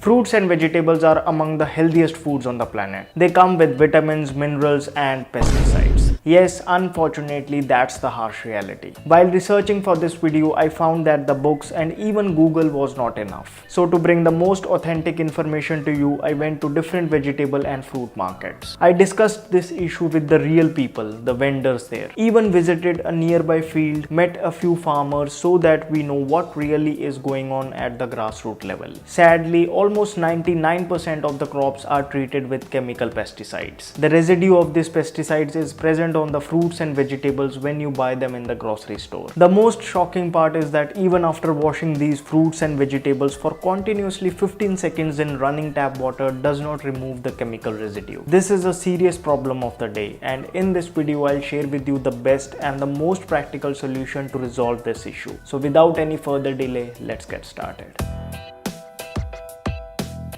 Fruits and vegetables are among the healthiest foods on the planet. They come with vitamins, minerals, and pesticides. Yes, unfortunately, that's the harsh reality. While researching for this video, I found that the books and even Google was not enough. So to bring the most authentic information to you, I went to different vegetable and fruit markets. I discussed this issue with the real people, the vendors there. Even visited a nearby field, met a few farmers so that we know what really is going on at the grassroots level. Sadly, almost 99% of the crops are treated with chemical pesticides. The residue of these pesticides is present on the fruits and vegetables when you buy them in the grocery store. The most shocking part is that even after washing these fruits and vegetables for continuously 15 seconds in running tap water does not remove the chemical residue. This is a serious problem of the day, and in this video I'll share with you the best and the most practical solution to resolve this issue. So without any further delay, let's get started.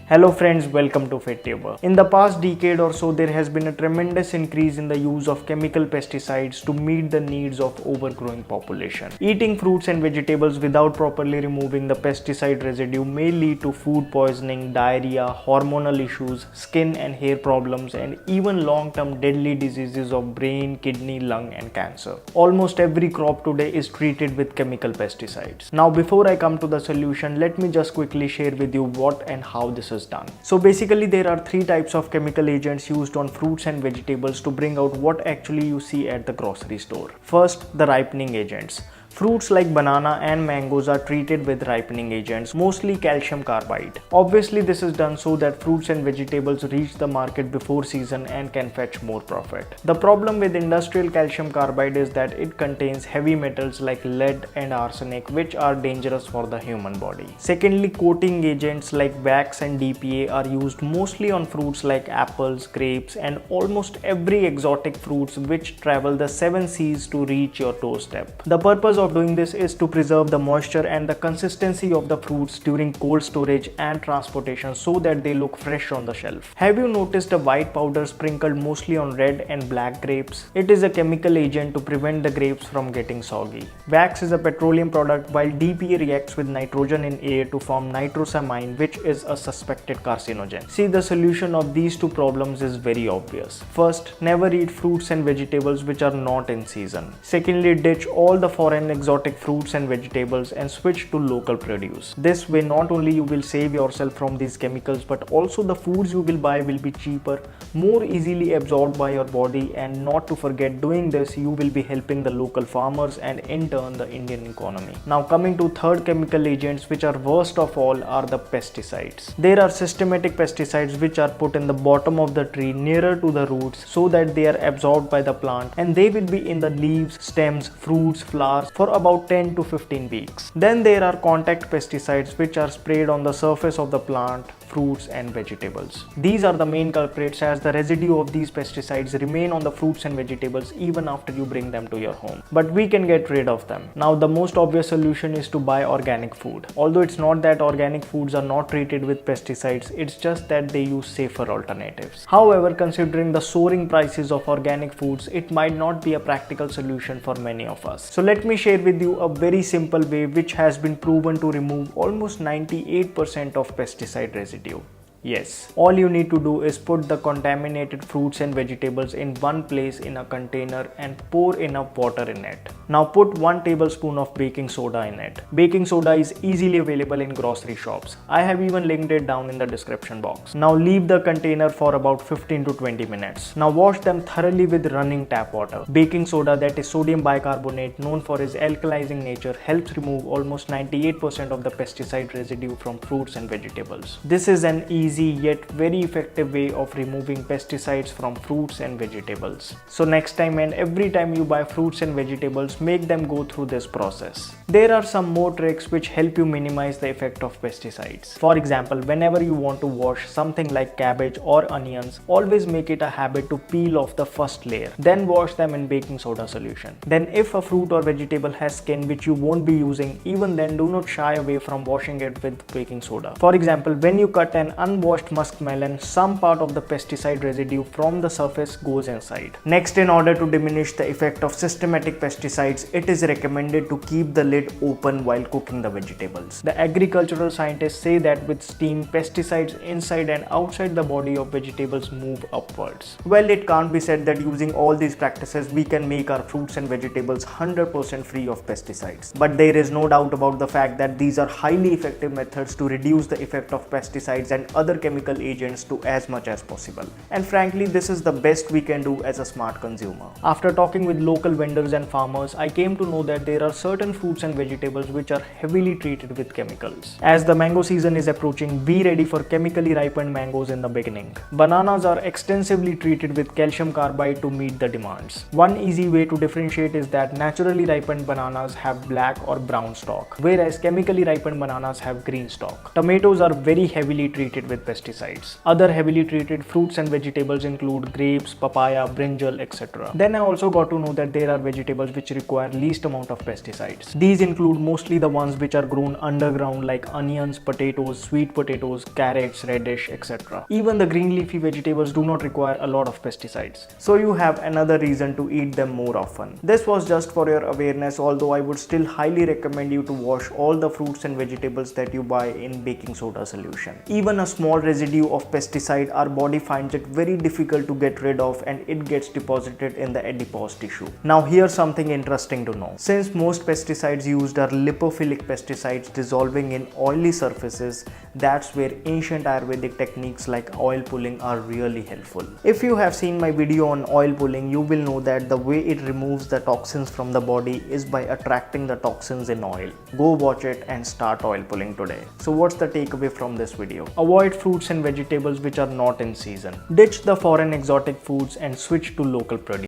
Hello friends, welcome to FitTuber. In the past decade or so, there has been a tremendous increase in the use of chemical pesticides to meet the needs of overgrowing population. Eating fruits and vegetables without properly removing the pesticide residue may lead to food poisoning, diarrhea, hormonal issues, skin and hair problems, and even long-term deadly diseases of brain, kidney, lung, and cancer. Almost every crop today is treated with chemical pesticides. Now, before I come to the solution, let me just quickly share with you what and how this is done. So basically there are three types of chemical agents used on fruits and vegetables to bring out what actually you see at the grocery store. First, the ripening agents. Fruits like banana and mangoes are treated with ripening agents, mostly calcium carbide. Obviously, this is done so that fruits and vegetables reach the market before season and can fetch more profit. The problem with industrial calcium carbide is that it contains heavy metals like lead and arsenic, which are dangerous for the human body. Secondly, coating agents like wax and DPA are used mostly on fruits like apples, grapes, and almost every exotic fruits which travel the 7 seas to reach your doorstep. The purpose of doing this is to preserve the moisture and the consistency of the fruits during cold storage and transportation so that they look fresh on the shelf. Have you noticed a white powder sprinkled mostly on red and black grapes? It is a chemical agent to prevent the grapes from getting soggy. Wax is a petroleum product, while DPA reacts with nitrogen in air to form nitrosamine, which is a suspected carcinogen. See, the solution of these two problems is very obvious. First, never eat fruits and vegetables which are not in season. Secondly, ditch all the foreign exotic fruits and vegetables and switch to local produce. This way, not only you will save yourself from these chemicals, but also the foods you will buy will be cheaper, more easily absorbed by your body, and not to forget, doing this you will be helping the local farmers and in turn the Indian economy. Now coming to third chemical agents, which are worst of all, are the pesticides. There are systematic pesticides which are put in the bottom of the tree nearer to the roots so that they are absorbed by the plant, and they will be in the leaves, stems, fruits, flowers for about 10 to 15 weeks. Then there are contact pesticides which are sprayed on the surface of the plant, fruits and vegetables. These are the main culprits, as the residue of these pesticides remain on the fruits and vegetables even after you bring them to your home. But we can get rid of them. Now the most obvious solution is to buy organic food. Although it's not that organic foods are not treated with pesticides, it's just that they use safer alternatives. However, considering the soaring prices of organic foods, it might not be a practical solution for many of us. So let me share with you a very simple way which has been proven to remove almost 98% of pesticide residue. Yes, all you need to do is put the contaminated fruits and vegetables in one place in a container and pour enough water in it. Now put 1 tablespoon of baking soda in it. Baking soda is easily available in grocery shops. I have even linked it down in the description box. Now leave the container for about 15 to 20 minutes. Now wash them thoroughly with running tap water. Baking soda, that is sodium bicarbonate, known for its alkalizing nature, helps remove almost 98% of the pesticide residue from fruits and vegetables. This is an easy yet very effective way of removing pesticides from fruits and vegetables. So next time and every time you buy fruits and vegetables, make them go through this process. There are some more tricks which help you minimize the effect of pesticides. For example, whenever you want to wash something like cabbage or onions, always make it a habit to peel off the first layer, then wash them in baking soda solution. Then if a fruit or vegetable has skin which you won't be using, even then do not shy away from washing it with baking soda. For example, when you cut an unwanted washed muskmelon, some part of the pesticide residue from the surface goes inside. Next, in order to diminish the effect of systematic pesticides, it is recommended to keep the lid open while cooking the vegetables. The agricultural scientists say that with steam, pesticides inside and outside the body of vegetables move upwards. Well, it can't be said that using all these practices we can make our fruits and vegetables 100% free of pesticides. But there is no doubt about the fact that these are highly effective methods to reduce the effect of pesticides and other chemical agents to as much as possible. And frankly, this is the best we can do as a smart consumer. After talking with local vendors and farmers, I came to know that there are certain fruits and vegetables which are heavily treated with chemicals. As the mango season is approaching, be ready for chemically ripened mangoes in the beginning. Bananas are extensively treated with calcium carbide to meet the demands. One easy way to differentiate is that naturally ripened bananas have black or brown stalk, whereas chemically ripened bananas have green stalk. Tomatoes are very heavily treated with pesticides. Other heavily treated fruits and vegetables include grapes, papaya, brinjal, etc. Then I also got to know that there are vegetables which require least amount of pesticides. These include mostly the ones which are grown underground like onions, potatoes, sweet potatoes, carrots, radish, etc. Even the green leafy vegetables do not require a lot of pesticides. So you have another reason to eat them more often. This was just for your awareness, although I would still highly recommend you to wash all the fruits and vegetables that you buy in baking soda solution. Even a small residue of pesticide, our body finds it very difficult to get rid of and it gets deposited in the adipose tissue. Now here's something interesting to know. Since most pesticides used are lipophilic pesticides dissolving in oily surfaces, that's where ancient Ayurvedic techniques like oil pulling are really helpful. If you have seen my video on oil pulling, you will know that the way it removes the toxins from the body is by attracting the toxins in oil. Go watch it and start oil pulling today. So what's the takeaway from this video? Avoid fruits and vegetables which are not in season. Ditch the foreign exotic foods and switch to local produce.